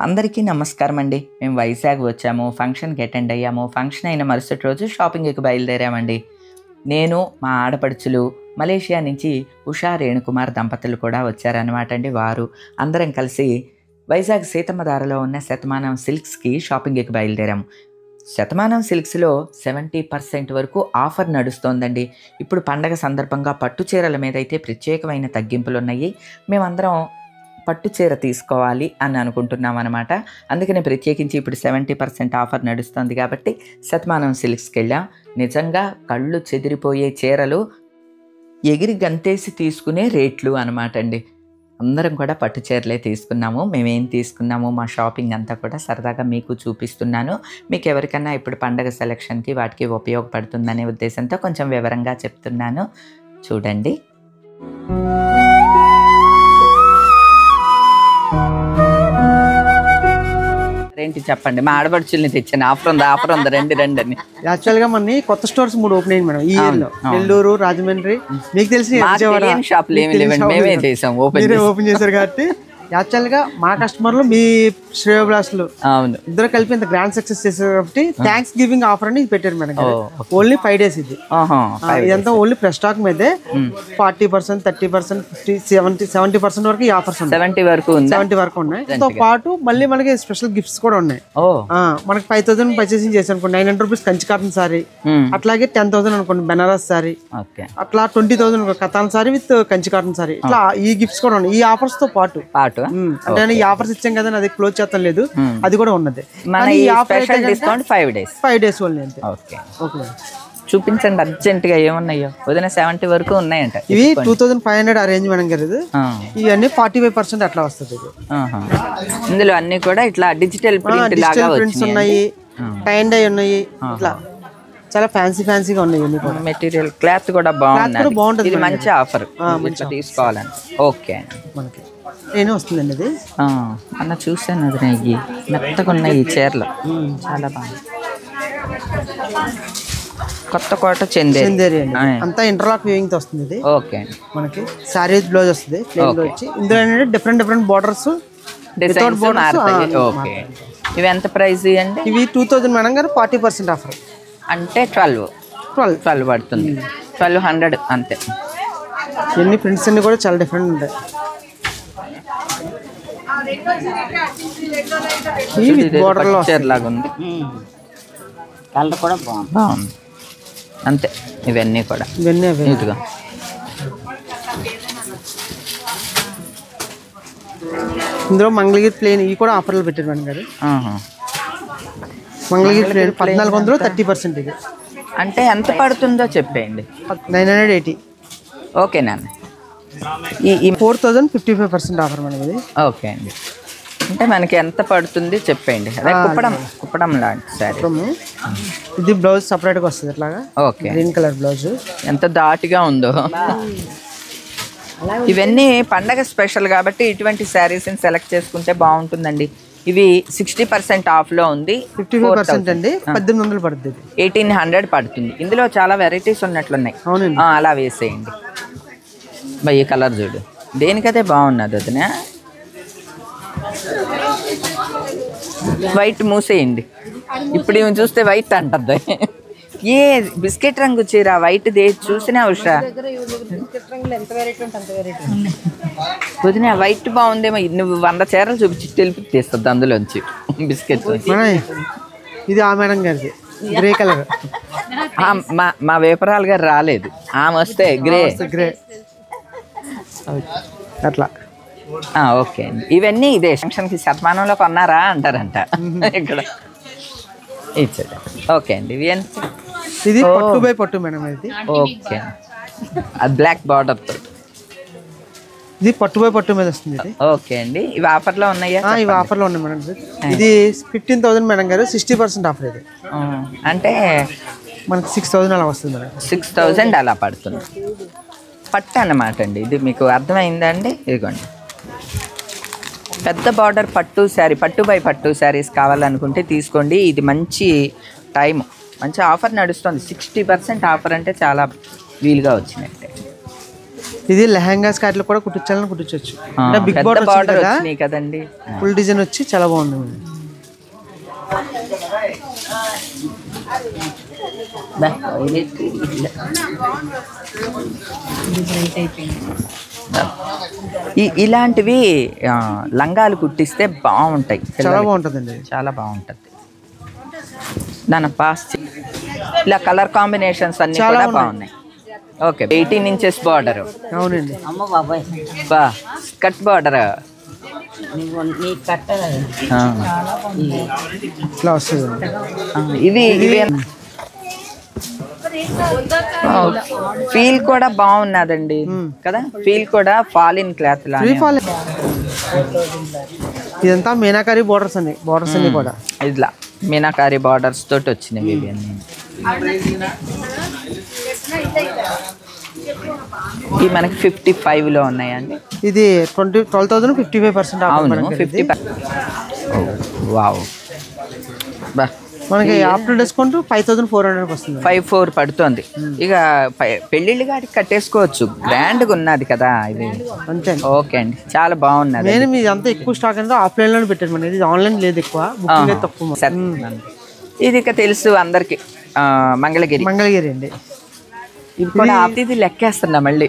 అందరికీ నమస్కారం అండి. మేము వైజాగ్ వచ్చాము, ఫంక్షన్కి అటెండ్ అయ్యాము. ఫంక్షన్ అయిన మరుసటి రోజు షాపింగ్కి బయలుదేరామండి. నేను, మా ఆడపడుచులు, మలేషియా నుంచి ఉషా రేణుకుమార్ దంపతులు కూడా వచ్చారనమాట అండి. వారు అందరం కలిసి వైజాగ్ సీతమ్మధారలో ఉన్న శతమానం సిల్క్స్కి షాపింగ్కి బయలుదేరాము. శతమానం సిల్క్స్లో 70% వరకు ఆఫర్ నడుస్తోందండి. ఇప్పుడు పండగ సందర్భంగా పట్టు చీరల మీద అయితే ప్రత్యేకమైన తగ్గింపులు ఉన్నాయి. మేమందరం పట్టు చీర తీసుకోవాలి అని అనుకుంటున్నాం అనమాట. అందుకని ప్రత్యేకించి ఇప్పుడు 70% ఆఫర్ నడుస్తుంది కాబట్టి శతమానం సిల్క్స్కి వెళ్ళాం. నిజంగా కళ్ళు చెదిరిపోయే చీరలు, ఎగిరి గంతేసి తీసుకునే రేట్లు అనమాట అండి. అందరం కూడా పట్టు చీరలే తీసుకున్నాము. మేమేం తీసుకున్నాము, మా షాపింగ్ అంతా కూడా సరదాగా మీకు చూపిస్తున్నాను. మీకు ఎవరికన్నా ఇప్పుడు పండగ సెలక్షన్కి వాటికి ఉపయోగపడుతుందనే ఉద్దేశంతో కొంచెం వివరంగా చెప్తున్నాను, చూడండి. ఏంటి చెప్పండి, మా ఆడపడుచుల్ని తెచ్చాను. ఆఫర్ ఉంది రండి అని. యాక్చువల్గా మన కొత్త స్టోర్స్ 3 ఓపెన్ అయింది మేడం ఈ ఇయర్లో. నెల్లూరు, రాజమండ్రి, మీకు తెలిసి షాపులు ఏమి లేవండి, మేమే చేసాం. ఓపెన్ చేశారు కాబట్టి యాక్చువల్గా మా కస్టమర్లు మీ శ్రేయోభిలాషులు అవును ఇద్దరు కలిపి ఇంత గ్రాండ్ సక్సెస్ చేశారు కాబట్టి థ్యాంక్స్ గివింగ్ ఆఫర్ అని పెట్టారు మేడం. ఓన్లీ 5 days ఇది. ఇదంతా ఓన్లీ ఫ్రెష్ స్టాక్ మీదే 40%, 30%, 50%, 70% వరకు ఈ ఆఫర్స్ ఉన్నాయి. 70 వరకు ఉన్నాయి. తో పాటు మళ్ళీ మనకి స్పెషల్ గిఫ్ట్స్ కూడా ఉన్నాయి. మనకి 5,000 పర్చేసింగ్ చేసి అనుకోండి 900 రూపీస్ కంచి కాటన్ సారీ, అట్లాగే 10,000 అనుకోండి బెనారస్ సారీ, అట్లా 20,000 katan sorry with Kanchi cotton sorry, ఇట్లా ఈ గిఫ్ట్స్ కూడా ఉన్నాయి ఈ ఆఫర్స్ తో పాటు. అంటే ఈ ఆఫర్స్ ఇచ్చాం కదా, అది క్లోజ్ చేస్తాం లేదు, అది కూడా ఉన్నది. 5 days ఓన్లీ అంతే. చూపించండి అర్జెంట్ గా ఏమున్నాయో. వదిన 70 వరకు ఉన్నాయంట. ఇవి 2,500 అరేంజ్ మేడం గారు. ఇవన్నీ 45% అట్లా వస్తుంది. ఇందులో అన్ని కూడా ఇట్లా డిజిటల్ ప్రింట్స్ ఉన్నాయి, టై అండ్ డై ఉన్నాయి, ఇట్లా చాలా ఫ్యాన్సీగా ఉన్నాయి. మెటీరియల్ క్లాత్ కూడా బాగుంటుంది. మంచి ఆఫర్ తీసుకోవాలని. ఓకే మనకి నేను వస్తుందండి ఇది. అన్న చూసాను, అది నెయ్యి మెత్తగా ఉన్నాయి ఈ చీరలు, చాలా బాగుంది. కొత్త కోట చందేరి అంతా ఇంటర్లాక్ వీవింగ్ తో వస్తుంది ఇది. ఓకే మనకి సారీ బ్లౌజ్ వస్తుంది ప్లెయిన్ లో వచ్చి. ఇందులో ఏంటంటే డిఫరెంట్ బోర్డర్స్, ఓకే. ఇవి ఎంత ప్రైస్ అండి? ఇవి 2,000 మేడం గారు. 40% ఆఫర్ అంటే 12 పడుతుంది. 1200 అంతే. ఎన్ని ప్రింట్స్ అన్ని కూడా చాలా డిఫరెంట్ ఉంటాయి. లాగా ఉంది, కలర్ కూడా బాగుంది అంతే. ఇవన్నీ కూడా నీట్గా. ఇందులో మంగళగిరి ప్లేన్ ఇవి కూడా ఆఫర్లు పెట్టారు మేడం గారు. మంగళగిరి ప్లేన్ 1400 30%. ఇది అంటే ఎంత పడుతుందో చెప్పేయండి. 980. ఓకే నాన్న. ఈ 4,000 55% ఆఫర్ మనకి ఇది. ఓకే అండి. అంటే మనకి ఎంత పడుతుంది చెప్పండి. అదే కుప్పడం లాంటి సారీ. ఇది బ్లౌజ్ సపరేట్గా వస్తుంది అట్లాగా. ఓకే, గ్రీన్ కలర్ బ్లౌజ్ ఎంత ధాటిగా ఉందో. ఇవన్నీ పండగ స్పెషల్ కాబట్టి ఇటువంటి శారీస్ని సెలెక్ట్ చేసుకుంటే బాగుంటుందండి. ఇవి 60% ఆఫ్లో ఉంది. 55% అండి. 1,800 పడుతుంది. 1,800 పడుతుంది. ఇందులో చాలా వెరైటీస్ ఉన్నట్లున్నాయి. అలా వేసేయండి. ఈ కలర్ చూడు, దేనికైతే బాగున్నది. వదినా వైట్ మూసేయండి. ఇప్పుడు ఇవి చూస్తే వైట్ అంటద్ది. ఏ బిస్కెట్ రంగు చీర వైట్ దే చూసినా ఉషా. వదిన వైట్ బాగుందేమో. నువ్వు 100 చీరలు చూపించి తెలిపి తీస్తుంది అందులోంచి బిస్కెట్. ఇది ఆ మేడం గారిది గ్రే కలర్. మా వేపరాలు గారు రాలేదు, ఆమె వస్తే గ్రే అట్లా. ఓకే అండి. ఇవన్నీ ఇదే ఫంక్షన్కి శతమానంలో కొన్నారా అంటారంట ఇక్కడ ఇచ్చేది. ఓకే అండి. ఇవి ఎంత? ఇది పట్టు బై పట్టు మేడం ఇది. ఓకే, అది బ్లాక్ బార్డర్ తో. ఇది పట్టు బై పట్టు మీద వస్తుంది ఇది. ఓకే అండి. ఇవి ఆఫర్లో ఉన్నాయా? ఇవి ఆఫర్లో ఉన్నాయి మేడం. ఇది 15,000 మేడం గారు. 60% ఆఫర్ ఇది. అంటే మనకి 6,000 అలా వస్తుంది మేడం. 6,000 అలా పడుతుంది. పట్టు అన్నమాట అండి. ఇది మీకు అర్థమైందా అండి? ఇదిగోండి, పెద్ద బార్డర్ పట్టు శారీ, పట్టు బై పట్టు శారీస్ కావాలనుకుంటే తీసుకోండి. ఇది మంచి టైం, మంచి ఆఫర్ నడుస్తుంది. 60% ఆఫర్ అంటే చాలా వీలుగా వచ్చినట్టే. ఇది లెహంగాస్ కాట్లు కూడా కుట్టించాలని కుట్టించవచ్చు. అంటే బిగ్ బార్డర్ వచ్చింది కదండి, ఫుల్ డిజైన్ వచ్చి చాలా బాగుంది. ఇలాంటివి లంగాలు కుట్టిస్తే బాగుంటాయి, చాలా బాగుంటుందండి, చాలా బాగుంటుంది. దాని పాస్ ఇలా కలర్ కాంబినేషన్స్ అన్ని కూడా బాగున్నాయి. Okay, 18 inches border. అవునండి, బా కట్ బార్డర్ ఇట్లా వస్తుంది. ఇవి ఫీల్ కూడా బాగున్నదండి కదా, ఫీల్ కూడా ఫాలిన్ క్లాత్ లా. ఇదంతా మీనాకారి బోర్డర్స్ అండి, బోర్డర్స్ అన్ని కూడా ఇట్లా మీనాకారి బార్డర్స్ తోటి వచ్చినవి ఇవి అన్ని. ఇవి మనకి 55లో ఉన్నాయండి. ఇది 12,000 55%. అవును, 55. వావ్, బా మనకి ఆఫ్టర్ డిస్కౌంట్ 5,400 వస్తుంది. 54 పడుతుంది. ఇక పెళ్ళిళ్ళు గారికి కట్టేసుకోవచ్చు, గ్రాండ్గా ఉన్నది కదా ఇది. అంతే. ఓకే అండి, చాలా బాగున్నది. నేను మీ అంతా ఎక్కువ స్టాక్ అంతా ఆఫ్లైన్ లోనే పెట్టాను మేడం, ఇది ఆన్లైన్ లేదు ఎక్కువ, బుకింగ్ అయితే తక్కువ. ఇది ఇక తెలుసు అందరికి, మంగళగిరి అండి. ఇది కూడా ఇది లెక్కేస్తున్నా మళ్ళీ.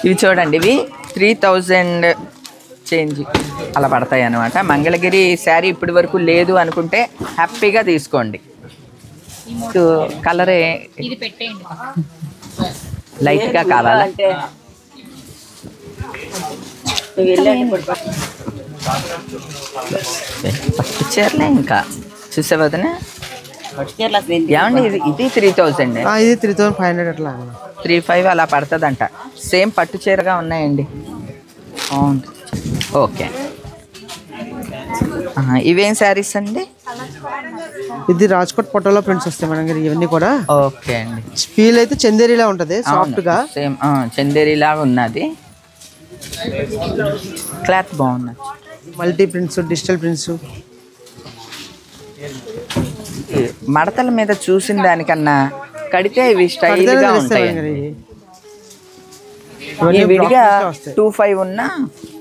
ఇవి చూడండి, ఇవి 3,000 చేంజ్ అలా పడతాయి అన్నమాట. మంగళగిరి శారీ ఇప్పటి వరకు లేదు అనుకుంటే హ్యాపీగా తీసుకోండి. కలరే లైట్గా కావాలా? ఫస్ట్ చీరలే ఇంకా చూసేవదనే ఏమండి, ఇది 3,000, ఇది 3,500 అట్లా 3,500 అలా పడుతుందంట. సేమ్ పట్టు చీరగా ఉన్నాయండి. ఓకే, ఇవేం శారీస్ అండి? ఇది రాజ్కోట్ పటోలా ప్రింట్స్ వస్తాయి మేడం గారు ఇవన్నీ కూడా. ఓకే అండి, ఫీల్ అయితే చందేరిలా ఉంటుంది, సాఫ్ట్ గా సేమ్ చందేరిలాగా ఉన్నది. క్లాత్ బాగున్నది, మల్టీ ప్రింట్స్, డిజిటల్ ప్రింట్స్. మడతల మీద చూసిన దానికన్నా కడితే ఇవి స్టైల్గా ఉంటాయి. విడిగా 25 ఉన్నా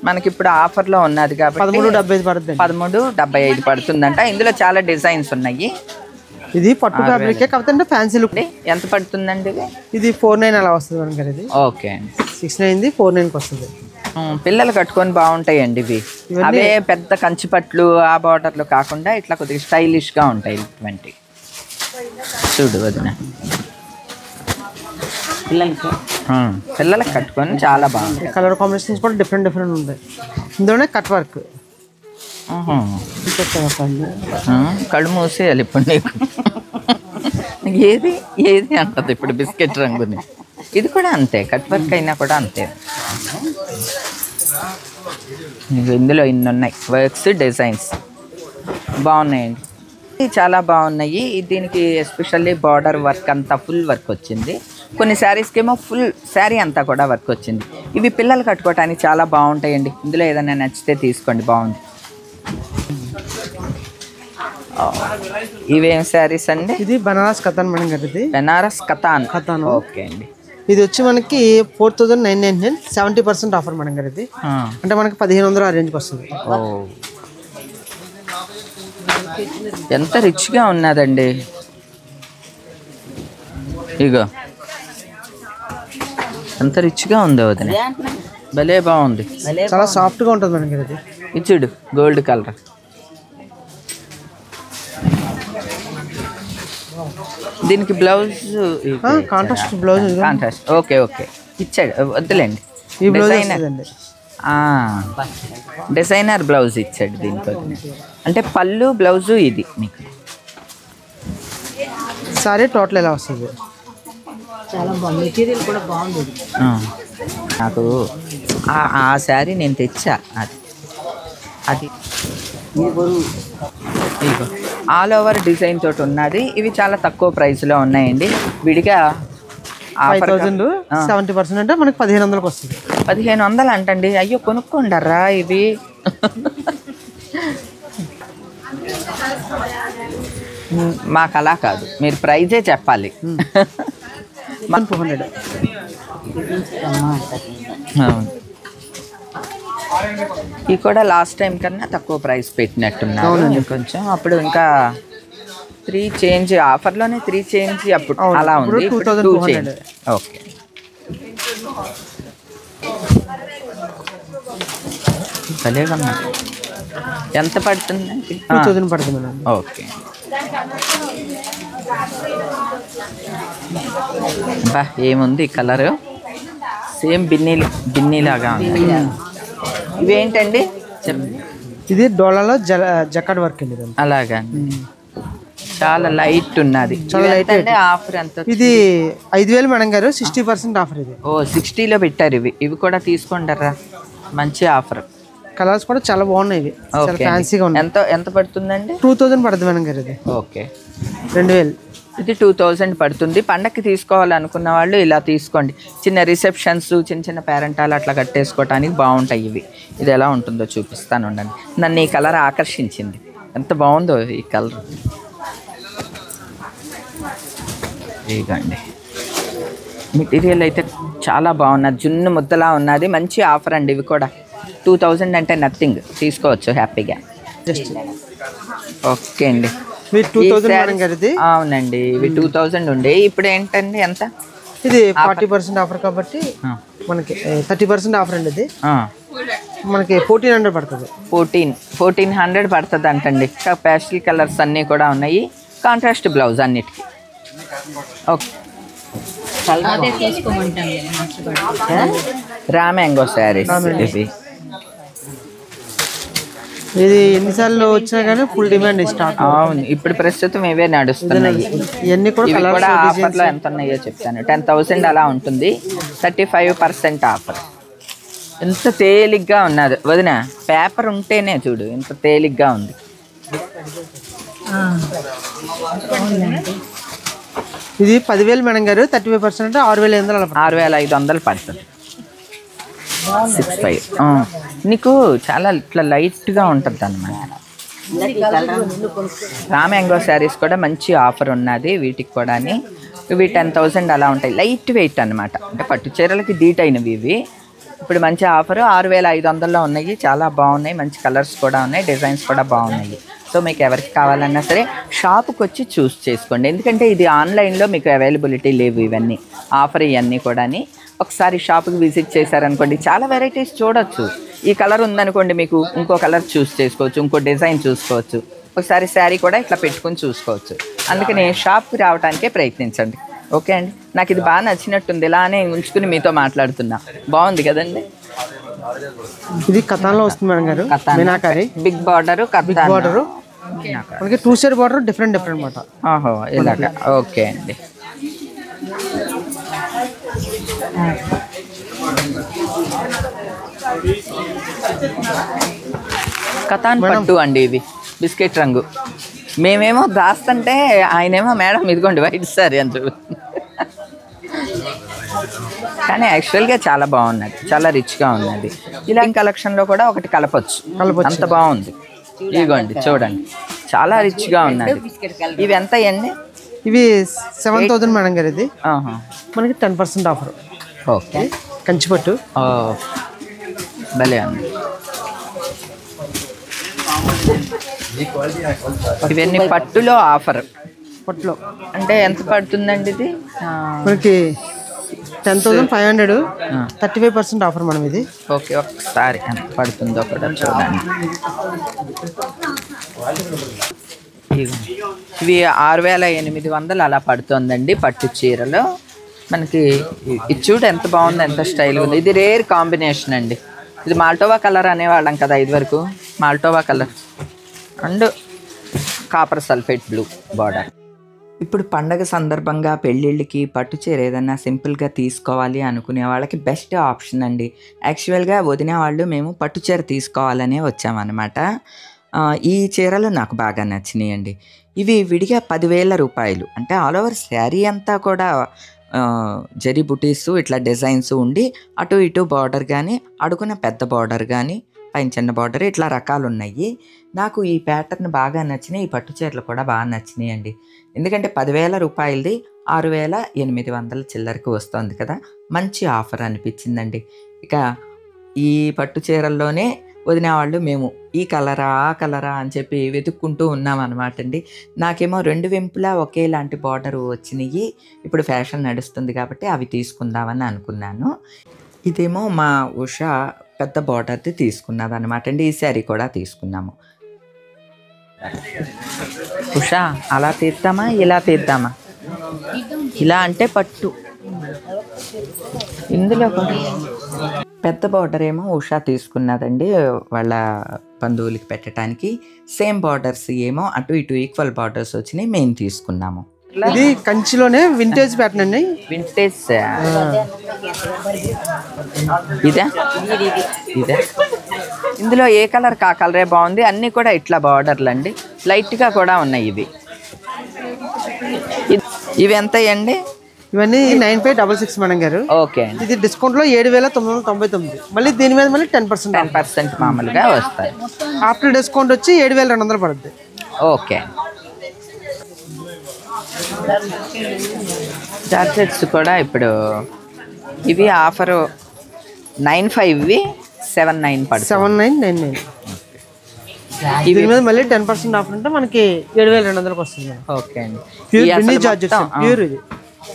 మనకి ఇప్పుడు ఆఫర్లో ఉన్నది కాబట్టి 1375 పడుతుందంట. ఇందులో చాలా డిజైన్స్ ఉన్నాయి. ఇది పట్టు ఫ్యాబ్రిక్ కాకపోతే ఫ్యాన్సీ లుక్. ఎంత పడుతుందండి ఇది 49 అలా వస్తుంది మనకి. ఇది ఓకే అండి, 69 49కి వస్తుంది. పిల్లలు కట్టుకొని బాగుంటాయండి ఇవి. అవే పెద్ద కంచి పట్లు ఆ బార్డర్లు కాకుండా ఇట్లా కొద్దిగా స్టైలిష్గా ఉంటాయి. ఇటువంటి చూడు వదిన, పిల్లలకి కట్టుకొని చాలా బాగుంటాయి. కలర్ కాంబినేషన్స్ కూడా డిఫరెంట్ ఉంటాయి. ఇందులోనే కట్ వర్క్. కళ్ళు మూసేయాలి ఇప్పుడు నీకు. ఏది ఏది అంటది ఇప్పుడు బిస్కెట్ రంగుని. ఇది కూడా అంతే, కట్ వర్క్ అయినా కూడా అంతే. ఇందులో ఇన్ని ఉన్నాయి వర్క్స్, డిజైన్స్ బాగున్నాయండి, చాలా బాగున్నాయి. దీనికి ఎస్పెషల్లీ బార్డర్ వర్క్ అంతా ఫుల్ వర్క్ వచ్చింది. కొన్ని శారీస్కి ఏమో ఫుల్ శారీ అంతా కూడా వర్క్ వచ్చింది. ఇవి పిల్లలు కట్టుకోవటానికి చాలా బాగుంటాయండి. ఇందులో ఏదైనా నచ్చితే తీసుకోండి, బాగుంది. ఇవేం శారీస్ అండి? ఇది బనారస్ కథాన్ మేడం గారు. ఇది బనారస్ కథాన్. ఓకే అండి, ఇది వచ్చి మనకి 4,999 70% ఆఫర్ మేడం గారు. ఇది అంటే మనకి 1,500 ఆ రేంజ్కి వస్తుంది. ఎంత రిచ్గా ఉన్నదండి. ఇగో ఎంత రిచ్గా ఉందో వదిన, భలే బాగుంది, చాలా సాఫ్ట్గా ఉంటుంది మేడం గారు. ఇది చూడు గోల్డ్ కలర్. దీనికి blouse contrast blouse. Contrast, okay okay ఇచ్చాడు, వద్దులేండి. డిజైనర్ బ్లౌజ్ ఇచ్చాడు దీంతో. అంటే పళ్ళు బ్లౌజు ఇది మీకు. సారీ టోటల్ ఎలా వస్తుంది? చాలా బాగుంది, మెటీరియల్ కూడా బాగుంది. నాకు ఆ శారీ నేను తెచ్చా, అది ఇదిగో ఆల్ ఓవర్ డిజైన్ తోటి ఉన్నది. ఇవి చాలా తక్కువ ప్రైస్లో ఉన్నాయండి. విడిగా 5,000 70% అంటే మనకి 1,500కి వస్తుంది. 1,500 అంటండి. అయ్యో కొనుక్కోండరా ఇవి. మాకు అలా కాదు, మీరు ప్రైజే చెప్పాలి. 200 అవును. ఇవి కూడా లాస్ట్ టైం కన్నా తక్కువ ప్రైస్ పెట్టినట్టున్నారు కొంచెం. అప్పుడు ఇంకా 3 చేంజ్ ఆఫర్లోనే 3 చేంజ్ అప్పుడు అలా ఉంది. 2 చేంజ్. ఓకే. భలేగా ఎంత పడుతుంది? 2000 పడుతుంది మేడం. ఓకే. బా ఏముంది కలరు, సేమ్ బిన్నీలాగా ఉంది. ఇవేంటండి? ఇది డోలాలో జకాడ్ వర్క్ అండి. అలాగా చాలా లైట్ ఉన్నది. చాలా లైట్ అంటే ఆఫర్ ఎంత? ఇది 5000 మేడం గారు. 60% ఆఫర్ ఇది. ఓ 60లో పెట్టారు. ఇవి కూడా తీసుకుంటారా? మంచి ఆఫర్. కలర్స్ కూడా చాలా బాగున్నాయి. ఇవి చాలా ఫ్యాన్సీగా ఉన్నాయి. ఎంత పడుతుందండి? 2000 పడుతుంది మేడం గారు ఇది. ఓకే. 2000. ఇది 2000 పడుతుంది. పండగకి తీసుకోవాలనుకున్న వాళ్ళు ఇలా తీసుకోండి. చిన్న రిసెప్షన్స్, చిన్న పేరెంటాలు అట్లా కట్టేసుకోవటానికి బాగుంటాయి ఇవి. ఇది ఎలా ఉంటుందో చూపిస్తాను ఉండండి. నన్ను ఈ కలర్ ఆకర్షించింది. ఎంత బాగుందో ఈ కలర్. ఇదిగండి మెటీరియల్ అయితే చాలా బాగున్నది. జున్ను ముద్దలా ఉన్నది. మంచి ఆఫర్ అండి. ఇవి కూడా 2000 అంటే నథింగ్, తీసుకోవచ్చు హ్యాపీగా. ఓకే అండి. అవునండి, ఇవి 2000 ఉండే. ఇప్పుడు ఏంటండి ఎంత? ఇది 40% ఆఫర్ కాబట్టి మనకి 30% ఆఫర్ అండి. ఇది మనకి 1400 పడుతుంది. 1400 పడుతుంది అంటండి. పేస్టల్ కలర్స్ అన్నీ కూడా ఉన్నాయి. కాంట్రాస్ట్ బ్లౌజ్ అన్నిటికీ. ఓకే. రామ్యాంగో శారీస్ ఇవి. ఇది ఎన్నిసార్లు వచ్చినా కానీ ఫుల్ డిమాండ్ స్టాక్. అవును, ఇప్పుడు ప్రస్తుతం ఇవే నడుస్తున్నాయి. ఇవన్నీ కూడా ఆఫర్లో ఎంత ఉన్నాయో చెప్తాను. 10,000 అలా ఉంటుంది. 35% ఆఫర్. ఎంత తేలిగ్గా ఉన్నది వదిన. పేపర్ ఉంటేనే చూడు ఎంత తేలిగ్గా ఉంది. ఇది 10,000 మేడం గారు. 35% అంటే 6,500 పడుతుంది. 65. నీకు చాలా ఇట్లా లైట్గా ఉంటుంది అన్నమాట. రామ్యాంగో శారీస్ కూడా మంచి ఆఫర్ ఉన్నది. వీటికి కూడా ఇవి 10,000 అలా ఉంటాయి. లైట్ వెయిట్ అనమాట. అంటే పట్టు చీరలకి దీటైనవి ఇవి. ఇప్పుడు మంచి ఆఫర్ 6,500లో ఉన్నాయి. చాలా బాగున్నాయి. మంచి కలర్స్ కూడా ఉన్నాయి. డిజైన్స్ కూడా బాగున్నాయి. సో మీకు ఎవరికి కావాలన్నా సరే షాప్కి వచ్చి చూస్ చేసుకోండి. ఎందుకంటే ఇది ఆన్లైన్లో మీకు అవైలబిలిటీ లేవు ఇవన్నీ. ఆఫర్ ఇవన్నీ కూడా. ఒకసారి షాప్కి విజిట్ చేశారనుకోండి చాలా వెరైటీస్ చూడొచ్చు. ఈ కలర్ ఉందనుకోండి, మీకు ఇంకో కలర్ చూస్ చేసుకోవచ్చు, ఇంకో డిజైన్ చూసుకోవచ్చు. ఒకసారి శారీ కూడా ఇట్లా పెట్టుకుని చూసుకోవచ్చు. అందుకని షాప్కి రావడానికే ప్రయత్నించండి. ఓకే అండి. నాకు ఇది బాగా నచ్చినట్టుంది. ఇలానే ఉంచుకుని మీతో మాట్లాడుతున్నా. బాగుంది కదండి. ఇది కథాన్లో వస్తుంది మేడం గారు. Meenakari big border. Big border మనకి 2 సైడ్ బార్డర్ డిఫరెంట్ అన్నమాట. ఓహో ఇలాగా. ఓకే అండి. కథాన్ పట్టు అండి. ఇవి బిస్కెట్ రంగు. మేమేమో దాస్తుంటే ఆయనేమో మేడం ఇదిగోండి వైట్ సారీ అని కానీ యాక్చువల్గా చాలా బాగున్నది. చాలా రిచ్గా ఉన్నది. ఇలా కలెక్షన్లో కూడా ఒకటి కలపచ్చు. అంత బాగుంది. ఇదిగోండి చూడండి చాలా రిచ్గా ఉన్నది. ఇవి ఎంత అండి? ఇవి 7,000 మేడం గారు. ఇది మనకి 10% ఆఫర్. ఓకే. కంచిపట్టు. భలే ఉంది. ఇవన్నీ పట్టులో ఆఫర్. పట్టులో అంటే ఎంత పడుతుందండి ఇది? మనకి 10,500. 35% ఆఫర్ మనం ఇది. ఓకే. ఒకసారి ఎంత పడుతుందో కూడా చూడండి. ఇవి 6,800 అలా పడుతుందండి పట్టు చీరలు. మనకి ఇది చూడు ఎంత బాగుంది, ఎంత స్టైల్గా ఉంది. ఇది రేర్ కాంబినేషన్ అండి. ఇది మాల్టోవా కలర్ అనేవాళ్ళం కదా ఇదివరకు. Maltova colour and copper sulphate blue border. ఇప్పుడు పండగ సందర్భంగా పెళ్ళిళ్ళకి పట్టు చీర ఏదన్నా సింపుల్గా తీసుకోవాలి అనుకునే వాళ్ళకి బెస్ట్ ఆప్షన్ అండి. యాక్చువల్గా వదిన వాళ్ళు మేము పట్టు చీర తీసుకోవాలనే వచ్చామన్నమాట. ఈ చీరలు నాకు బాగా నచ్చినాయి అండి. ఇవి విడిగా 10,000 రూపాయలు. అంటే ఆల్ ఓవర్ శారీ అంతా కూడా జరీ బుటీస్ ఇట్లా డిజైన్స్ ఉండి అటు ఇటు బార్డర్ కానీ, అడుగున పెద్ద బార్డర్ కానీ, పైన చిన్న బార్డర్, ఇట్లా రకాలు ఉన్నాయి. నాకు ఈ ప్యాటర్న్ బాగా నచ్చినాయి. ఈ పట్టు చీరలు కూడా బాగా నచ్చినాయి అండి. ఎందుకంటే 10,000 రూపాయలది 6800 చిల్లరకు వస్తుంది కదా, మంచి ఆఫర్ అనిపించిందండి. ఇక ఈ పట్టు చీరల్లోనే వదిన వాళ్ళు మేము ఈ కలరా ఆ కలరా అని చెప్పి వెతుక్కుంటూ ఉన్నామన్నమాట అండి. నాకేమో 2 వెంపులా ఒకేలాంటి బార్డర్ వచ్చినాయి. ఇప్పుడు ఫ్యాషన్ నడుస్తుంది కాబట్టి అవి తీసుకుందామని అనుకున్నాను. ఇదేమో మా ఉషా పెద్ద బార్డర్ది తీసుకున్నది అనమాట అండి. ఈ శారీ కూడా తీసుకున్నాము. ఉషా అలా తీద్దామా ఇలా తీద్దామా? ఇలా అంటే పట్టు, ఇందులో కూడా పెద్ద బార్డర్ ఏమో ఉషా తీసుకున్నదండి వాళ్ళ బంధువులకి పెట్టడానికి. సేమ్ బార్డర్స్ ఏమో అటు ఇటు ఈక్వల్ బార్డర్స్ వచ్చినాయి, మేము తీసుకున్నాము. ఇది కంచిలోనే వింటేజ్ ప్యాటర్న్ అండి. వింటేజ్ ఇదే ఇదే ఇందులో ఏ కలర్ కా కలరే బాగుంది. అన్నీ కూడా ఇట్లా బార్డర్లు అండి, లైట్గా కూడా ఉన్నాయి. ఇవి ఎంత అండి? ఇవన్నీ 9566 మేడం గారు. ఓకే, ఇది డిస్కౌంట్ లో 7999. మళ్ళీ దీని మీద మళ్ళీ 10% మామూలుగా వస్తాయి. ఆఫ్టర్ డిస్కౌంట్ వచ్చి 7200 పడుతుంది. ఓకే, జార్జెట్స్ కూడా ఇప్పుడు ఇవి ఆఫరు 95 79 పడుతుంది. 7999. దీని మీద మళ్ళీ 10% ఆఫర్ ఉంటే మనకి 7200 వస్తుంది. ఓకే అండి. ప్యూర్ ఇది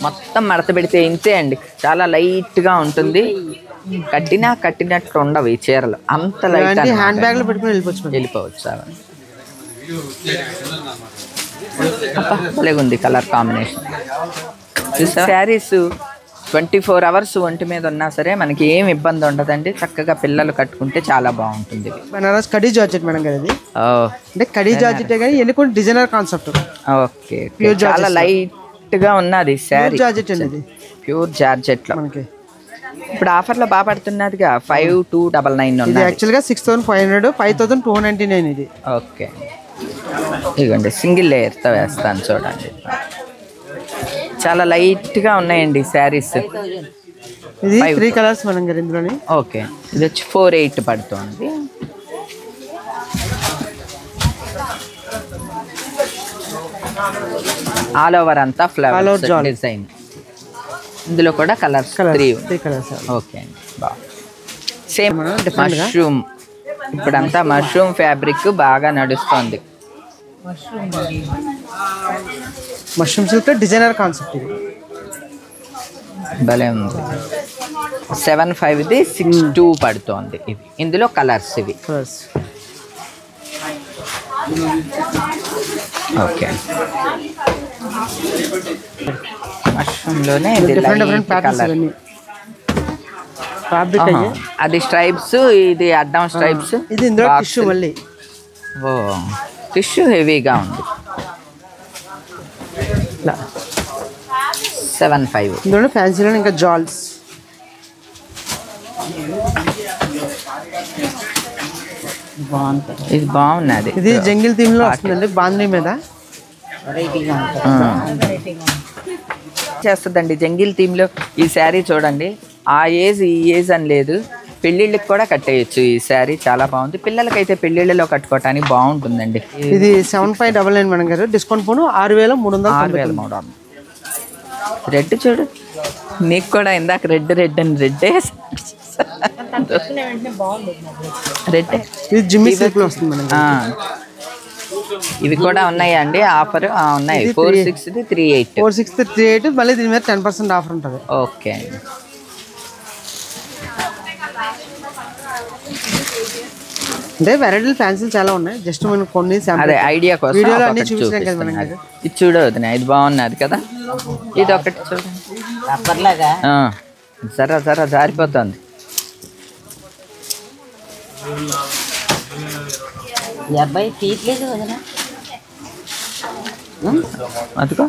మొత్తం మడత పెడితే ఇంతే అండి, చాలా లైట్గా ఉంటుంది. కట్టినట్టు ఉండవు ఈ చీరలు, అంత లైట్. హ్యాండ్ బ్యాగ్ లో పెట్టుకుని వెళ్ళిపోవచ్చు. భలేగా ఉంది కలర్ కాంబినేషన్. శారీస్ 24 hours ఒంటి మీద ఉన్నా సరే మనకి ఏం ఇబ్బంది ఉండదండి. చక్కగా పిల్లలు కట్టుకుంటే చాలా బాగుంటుంది. బనారస్ కడీ జార్జెట్ మేడం గారు. ఇది అంటే కడీ జార్జెట్ కానీ ఎన్ని కొన్ని డిజైనర్ కాన్సెప్ట్. ఓకే, చాలా లైట్ గా ఉన్నది శారీ. జార్జెట్ అండి ఇది, ప్యూర్ జార్జెట్ లో మనకి ఇప్పుడు ఆఫర్ లో బాగా పడుతున్నదిగా. 5299 ఉంది. యాక్చువల్ గా 6500, 5299 ఇది. ఓకే, ఇదిగోండి సింగిల్ లేయర్తో వేస్తాను చూడండి. చాలా లైట్గా ఉన్నాయండి శారీస్. ఇది 3 కలర్స్ మనం ఇందులోని. ఓకే, ఇది వచ్చి 48 పడుతుంది. ఆల్ ఓవర్ అంతా ఫ్లవర్ డిజైన్. ఇందులో కూడా కలర్స్ 3 కలర్స్. ఓకే అండి, బాగా సేమ్ మష్రూమ్. ఇప్పుడంతా మష్రూమ్ ఫ్యాబ్రిక్ బాగా నడుస్తుంది. మష్రూమ్ సిల్క్ డిజైనర్ కాన్సెప్ట్ ఇది. భలే ఉంది. 75ది 62 పడుతోంది. ఇది ఇందులో కలర్స్ ఇవి. ఓకే, మష్రూమ్లోనే అది స్ట్రైప్స్, ఇది అడ్డం స్ట్రైప్స్. ఇది ఇందులో టిష్యూ మళ్ళీ. ఓ, టిష్యూ హెవీగా ఉంది. 75. ఇందులో ఫ్యాన్సీలో ఇంకా జాల్స్. ఇది బాగున్నది. ఇది జంగిల్ థీమ్ లో వస్తుందండి, బాంద్రీ మీద చేస్తుందండి. జంగిల్ థీమ్ లో ఈ శారీ చూడండి. ఆ ఏజ్ ఈ ఏజ్ అని లేదు, పెళ్ళిళ్ళకి కూడా కట్టేయచ్చు. ఈ శారీ చాలా బాగుంది. పిల్లలకైతే పెళ్ళిళ్ళలో కట్టుకోవటానికి బాగుంటుందండి. ఇది 7599 మేడం గారు. డిస్కౌంట్ పోను 6300. రెడ్ చూడు, నీకు కూడా ఇందాక రెడ్ అని రెడ్డే. రెడ్ ఇది జిమ్మి సిల్క్ లో వస్తుంది మేడం. ఇవి కూడా ఉన్నాయా అండి ఆఫర్? ఉన్నాయి. 46ది 38. 46ది 38. మళ్ళీ దీని మీద 10% ఆఫర్ ఉంటుంది. ఓకే అండి. అంటే వెరైటీ ఫ్యాన్సీలు చాలా ఉన్నాయి. జస్ట్ మనం కొన్ని ఐడియా కోసం వీడియోలో అన్ని చూపించాం కదా మనం. ఇది చూడవద్దు, ఇది బాగున్నది కదా. ఇది ఒకటి చూడండి, జరా జారిపోతుంది. అదిగో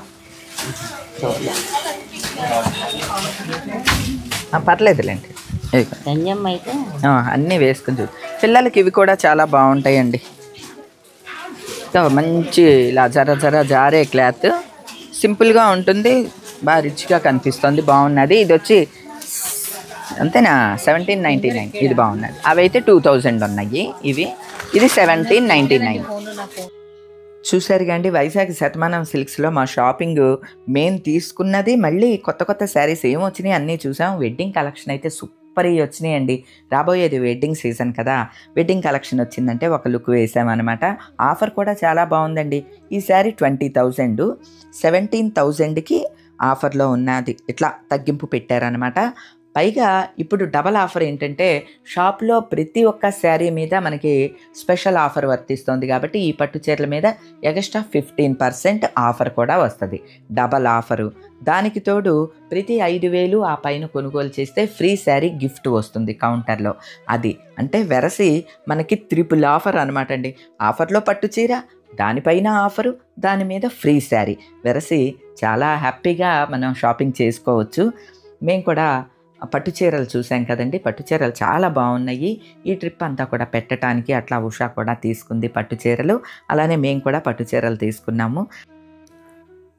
పర్లేదులేండి. అన్నీ వేసుకుని చూడు. పిల్లలకి ఇవి కూడా చాలా బాగుంటాయండి. మంచి ఇలా జర జారే క్లాత్, సింపుల్గా ఉంటుంది, బాగా రిచ్గా కనిపిస్తుంది. బాగున్నది. ఇది వచ్చి అంతేనా 1799. ఇది బాగున్నది. అవి అయితే 2000 ఉన్నాయి. ఇది 1799. చూసారుగా అండి, వైజాగ్ శతమానం సిల్క్స్లో మా షాపింగ్ మేము తీసుకున్నది, మళ్ళీ కొత్త కొత్త శారీస్ ఏమొచ్చినాయి అన్నీ చూసాం. వెడ్డింగ్ కలెక్షన్ అయితే సూపర్ వచ్చినాయండి. రాబోయేది వెడ్డింగ్ సీజన్ కదా, వెడ్డింగ్ కలెక్షన్ వచ్చిందంటే ఒక లుక్ వేసామన్నమాట. ఆఫర్ కూడా చాలా బాగుందండి. ఈ శారీ 20,000, 17,000కి ఆఫర్లో ఉన్నది. ఇట్లా తగ్గింపు పెట్టారనమాట. పైగా ఇప్పుడు డబల్ ఆఫర్ ఏంటంటే, షాప్లో ప్రతి ఒక్క శారీ మీద మనకి స్పెషల్ ఆఫర్ వర్తిస్తుంది కాబట్టి ఈ పట్టు చీరల మీద ఎక్స్ట్రా 15% ఆఫర్ కూడా వస్తుంది. Double offer. దానికి తోడు ప్రతి 5,000 ఆ పైన కొనుగోలు చేస్తే ఫ్రీ శారీ గిఫ్ట్ వస్తుంది కౌంటర్లో. అది అంటే వెరసి మనకి ట్రిపుల్ ఆఫర్ అనమాట అండి. ఆఫర్లో పట్టు చీర, దానిపైన ఆఫరు, దాని మీద ఫ్రీ శారీ. వెరసి చాలా హ్యాపీగా మనం షాపింగ్ చేసుకోవచ్చు. మేము కూడా పట్టు చీరలు చూసాం కదండి, పట్టు చీరలు చాలా బాగున్నాయి. ఈ ట్రిప్ అంతా కూడా పెట్టడానికి అట్లా ఉషా కూడా తీసుకుంది పట్టు చీరలు. అలానే మేము కూడా పట్టు చీరలు తీసుకున్నాము.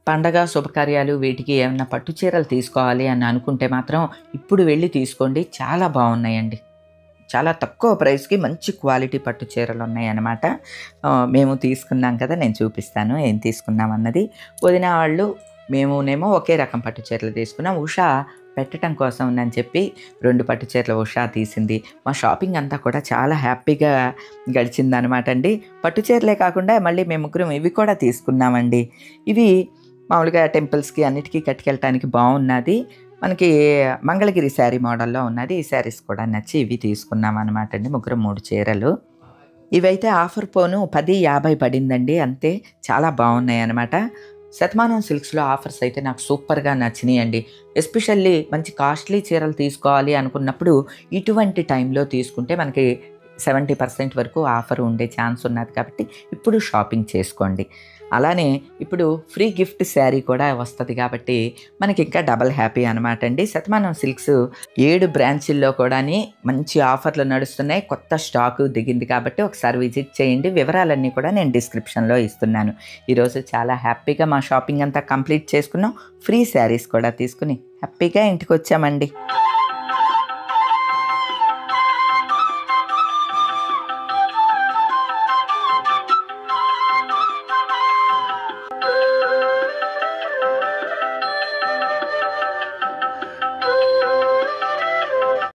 పండగ శుభకార్యాలు వీటికి ఏమన్నా పట్టు చీరలు తీసుకోవాలి అని అనుకుంటే మాత్రం ఇప్పుడు వెళ్ళి తీసుకోండి. చాలా బాగున్నాయండి. చాలా తక్కువ ప్రైస్కి మంచి క్వాలిటీ పట్టు చీరలు ఉన్నాయి అన్నమాట. మేము తీసుకున్నాం కదా, నేను చూపిస్తాను ఏం తీసుకున్నాం అన్నది. వదిన వాళ్ళు మేమునేమో ఒకే రకం పట్టు చీరలు తీసుకున్నాం. ఉషా పెట్టడం కోసం అని చెప్పి 2 పట్టు చీరలు ఉషా తీసింది. మా షాపింగ్ అంతా కూడా చాలా హ్యాపీగా గడిచిందనమాట అండి. పట్టు చీరలే కాకుండా మళ్ళీ మేము ముగ్గురం ఇవి కూడా తీసుకున్నామండి. ఇవి మామూలుగా టెంపుల్స్కి అన్నిటికీ కట్టుకెళ్ళటానికి బాగున్నది. మనకి మంగళగిరి శారీ మోడల్లో ఉన్నది. ఈ శారీస్ కూడా నచ్చి ఇవి తీసుకున్నాం అనమాట అండి. ముగ్గురం 3 చీరలు. ఇవైతే ఆఫర్ పోను 10,50 పడిందండి, అంతే. చాలా బాగున్నాయి అన్నమాట. శతమానం సిల్క్స్లో ఆఫర్స్ అయితే నాకు సూపర్గా నచ్చినాయి అండి. ఎస్పెషల్లీ మంచి కాస్ట్లీ చీరలు తీసుకోవాలి అనుకున్నప్పుడు ఇటువంటి టైంలో తీసుకుంటే మనకి 70% వరకు ఆఫర్ ఉండే ఛాన్స్ ఉన్నది కాబట్టి ఇప్పుడు షాపింగ్ చేసుకోండి. అలానే ఇప్పుడు ఫ్రీ గిఫ్ట్ శారీ కూడా వస్తుంది కాబట్టి మనకి ఇంకా డబల్ హ్యాపీ అనమాట అండి. శతమానం సిల్క్స్ 7 బ్రాంచీల్లో కూడా మంచి ఆఫర్లు నడుస్తున్నాయి. కొత్త స్టాకు దిగింది కాబట్టి ఒకసారి విజిట్ చేయండి. వివరాలన్నీ కూడా నేను డిస్క్రిప్షన్లో ఇస్తున్నాను. ఈరోజు చాలా హ్యాపీగా మా షాపింగ్ అంతా కంప్లీట్ చేసుకున్నాం. ఫ్రీ శారీస్ కూడా తీసుకుని హ్యాపీగా ఇంటికి వచ్చామండి.